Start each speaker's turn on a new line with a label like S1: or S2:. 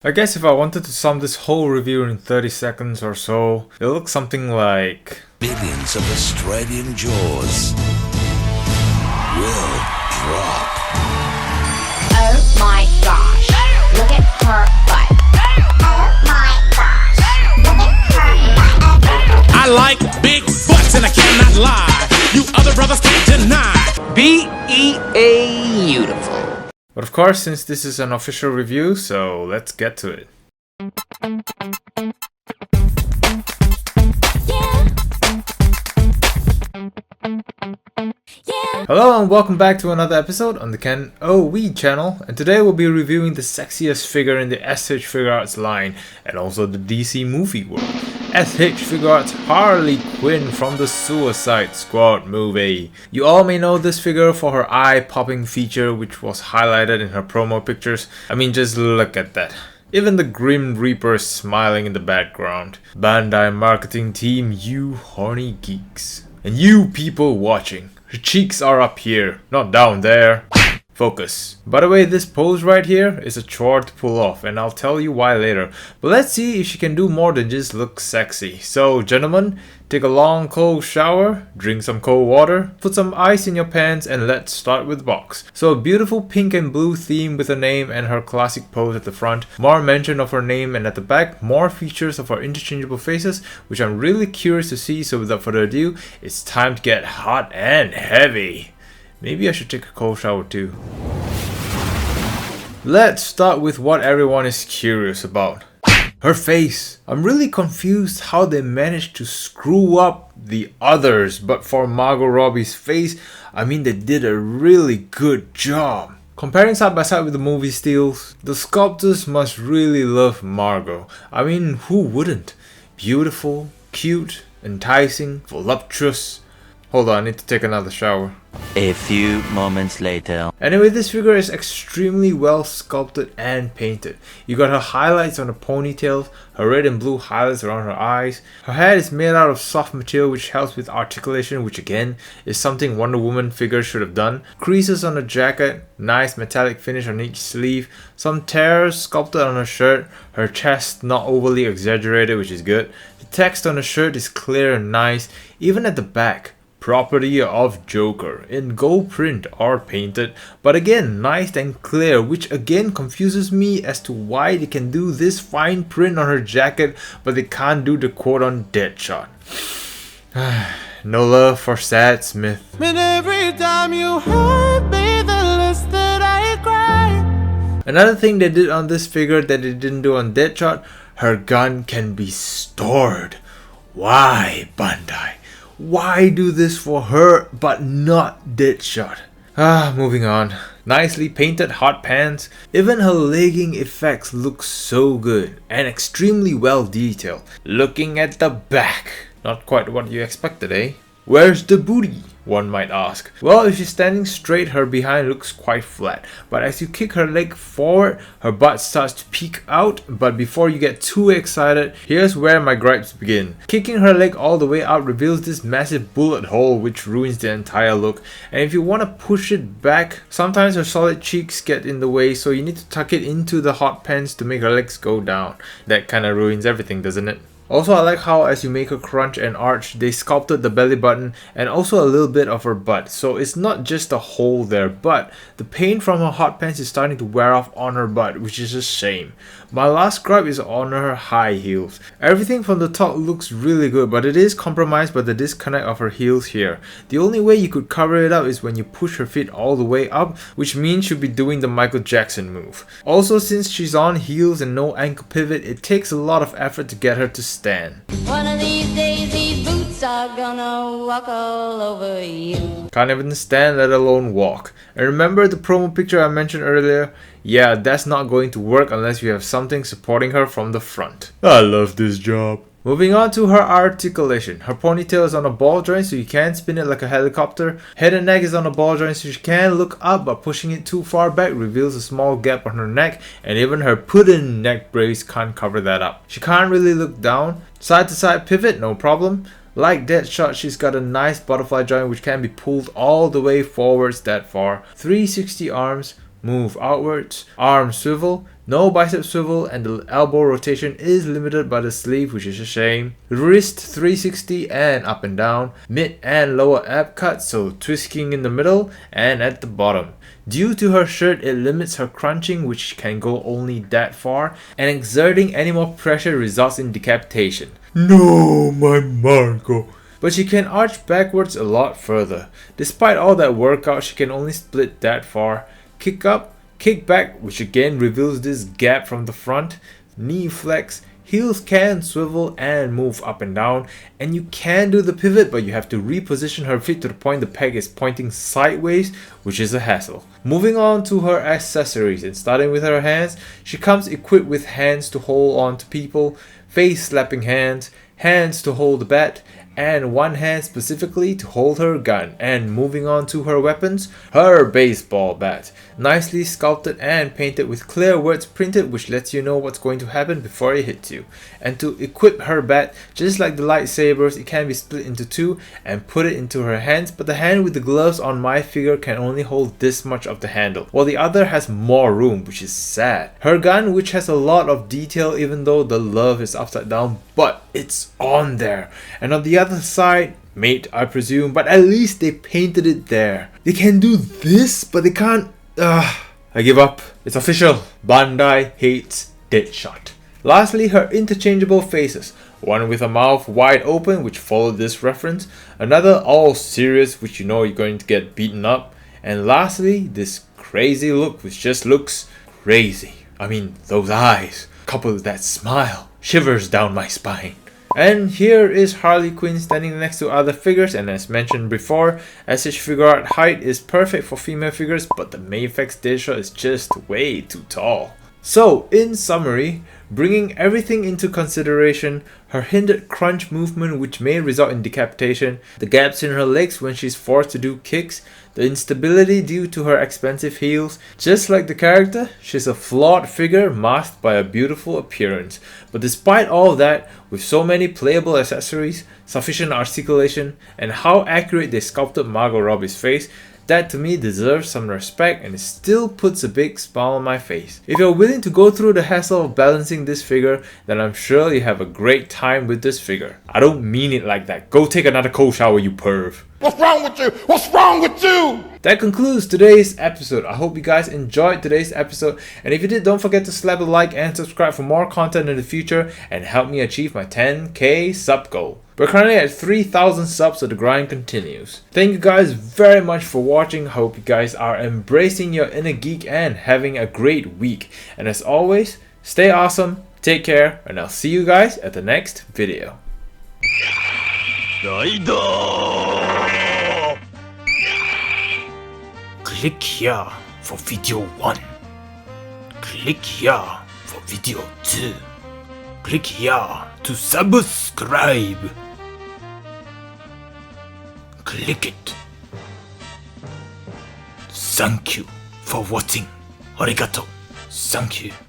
S1: I guess if I wanted to sum this whole review in 30 seconds or so, it looks something like...
S2: Millions of Australian jaws will drop.
S3: Oh my gosh, look at her butt. Oh my gosh, look at her butt.
S4: I like big butts and I cannot lie. You other brothers can't deny.
S5: Beautiful.
S1: But of course, since this is an official review, so let's get to it. Hello and welcome back to another episode on the KenOhwee channel, and today we'll be reviewing the sexiest figure in the S.H Figuarts line and also the DC movie world. S.H Figuarts Harley Quinn from the Suicide Squad movie. You all may know this figure for her eye-popping feature which was highlighted in her promo pictures. I mean, just look at that. Even the Grim Reaper is smiling in the background. Bandai marketing team, you horny geeks. And you people watching. Her cheeks are up here, not down there. Focus. By the way, this pose right here is a chore to pull off, and I'll tell you why later. But let's see if she can do more than just look sexy. So gentlemen, take a long cold shower, drink some cold water, put some ice in your pants, and let's start with the box. So a beautiful pink and blue theme with her name and her classic pose at the front, more mention of her name, and at the back, more features of her interchangeable faces, which I'm really curious to see. So without further ado, it's time to get hot and heavy. Maybe I should take a cold shower too. Let's start with what everyone is curious about. Her face. I'm really confused how they managed to screw up the others, but for Margot Robbie's face, I mean they did a really good job. Comparing side by side with the movie stills, the sculptors must really love Margot. I mean, who wouldn't? Beautiful, cute, enticing, voluptuous. Hold on, I need to take another shower.
S5: A few moments later.
S1: Anyway, this figure is extremely well sculpted and painted. You got her highlights on her ponytails, her red and blue highlights around her eyes. Her head is made out of soft material which helps with articulation, which again is something Wonder Woman figure should have done. Creases on the jacket, nice metallic finish on each sleeve, some tears sculpted on her shirt, her chest not overly exaggerated, which is good. The text on the shirt is clear and nice, even at the back. Property of Joker in gold print or painted, but again nice and clear, which again confuses me as to why they can do this fine print on her jacket but they can't do the quote on Deadshot. No love for Sad Smith.
S4: And every time you hurt me, the less that I cry.
S1: Another thing they did on this figure that they didn't do on Deadshot, her gun can be stored. Why, Bandai? Why do this for her but not Deadshot? Moving on. Nicely painted hot pants. Even her legging effects look so good and extremely well detailed. Looking at the back. Not quite what you expected, eh? Where's the booty? One might ask. Well, if she's standing straight, her behind looks quite flat. But as you kick her leg forward, her butt starts to peek out. But before you get too excited, here's where my gripes begin. Kicking her leg all the way out reveals this massive bullet hole which ruins the entire look. And if you want to push it back, sometimes her solid cheeks get in the way, so you need to tuck it into the hot pants to make her legs go down. That kinda ruins everything, doesn't it? Also, I like how as you make her crunch and arch, they sculpted the belly button and also a little bit of her butt. So it's not just a hole there, but the paint from her hot pants is starting to wear off on her butt, which is a shame. My last gripe is on her high heels. Everything from the top looks really good, but it is compromised by the disconnect of her heels here. The only way you could cover it up is when you push her feet all the way up, which means she'll be doing the Michael Jackson move. Also, since she's on heels and no ankle pivot, it takes a lot of effort to get her to stand.
S3: One of these days these boots are gonna walk all over you.
S1: Can't even stand, let alone walk. And remember the promo picture I mentioned earlier? Yeah, that's not going to work unless you have something supporting her from the front. I love this job. Moving on to her articulation. Her ponytail is on a ball joint so you can spin it like a helicopter. Head and neck is on a ball joint so she can look up, but pushing it too far back reveals a small gap on her neck, and even her put-in neck brace can't cover that up. She can't really look down. Side to side pivot, no problem. Like Deadshot, she's got a nice butterfly joint which can be pulled all the way forwards that far. 360 arms, move outwards, arm swivel, No bicep swivel, and the elbow rotation is limited by the sleeve, which is a shame. Wrist 360 and up and down. Mid and lower ab cut, so twisting in the middle and at the bottom. Due to her shirt, it limits her crunching, which can go only that far, and exerting any more pressure results in decapitation. No, my Marco. But she can arch backwards a lot further. Despite all that workout, she can only split that far. Kick up, kick back, which again reveals this gap from the front. Knee flex. Heels can swivel and move up and down, and you can do the pivot, but you have to reposition her feet to the point the peg is pointing sideways, which is a hassle. Moving on to her accessories, and starting with her hands, she comes equipped with hands to hold on to people, face slapping hands, hands to hold the bat, and one hand specifically to hold her gun. And moving on to her weapons, her baseball bat, nicely sculpted and painted with clear words printed, which lets you know what's going to happen before it hits you. And to equip her bat, just like the lightsabers, it can be split into two and put it into her hands, but the hand with the gloves on my figure can only hold this much of the handle, while the other has more room, which is sad. Her gun, which has a lot of detail even though the love is upside down, but it's on there. And on the other side, mate I presume, but at least they painted it there. They can do this, but they can't. I give up. It's official. Bandai hates Deadshot. Lastly, her interchangeable faces. One with a mouth wide open, which followed this reference. Another all serious, which you know you're going to get beaten up. And lastly, this crazy look, which just looks crazy. I mean, those eyes, coupled with that smile, shivers down my spine. And here is Harley Quinn standing next to other figures, and as mentioned before, S.H Figuarts height is perfect for female figures, but the Mayfix Deadshot is just way too tall. So, in summary, bringing everything into consideration, her hindered crunch movement which may result in decapitation, the gaps in her legs when she's forced to do kicks, the instability due to her expensive heels, just like the character, she's a flawed figure masked by a beautiful appearance. But despite all that, with so many playable accessories, sufficient articulation, and how accurate they sculpted Margot Robbie's face, that to me deserves some respect, and it still puts a big smile on my face. If you're willing to go through the hassle of balancing this figure, then I'm sure you have a great time with this figure. I don't mean it like that. Go take another cold shower, you perv.
S4: What's wrong with you? What's wrong with you?
S1: That concludes today's episode. I hope you guys enjoyed today's episode, and if you did, don't forget to slap a like and subscribe for more content in the future and help me achieve my 10k sub goal. We're currently at 3,000 subs, so the grind continues. Thank you guys very much for watching. I hope you guys are embracing your inner geek and having a great week. And as always, stay awesome, take care, and I'll see you guys at the next video. Click here for video 1. Click here for video 2. Click here to subscribe. Click it. Thank you for watching. Arigato. Thank you.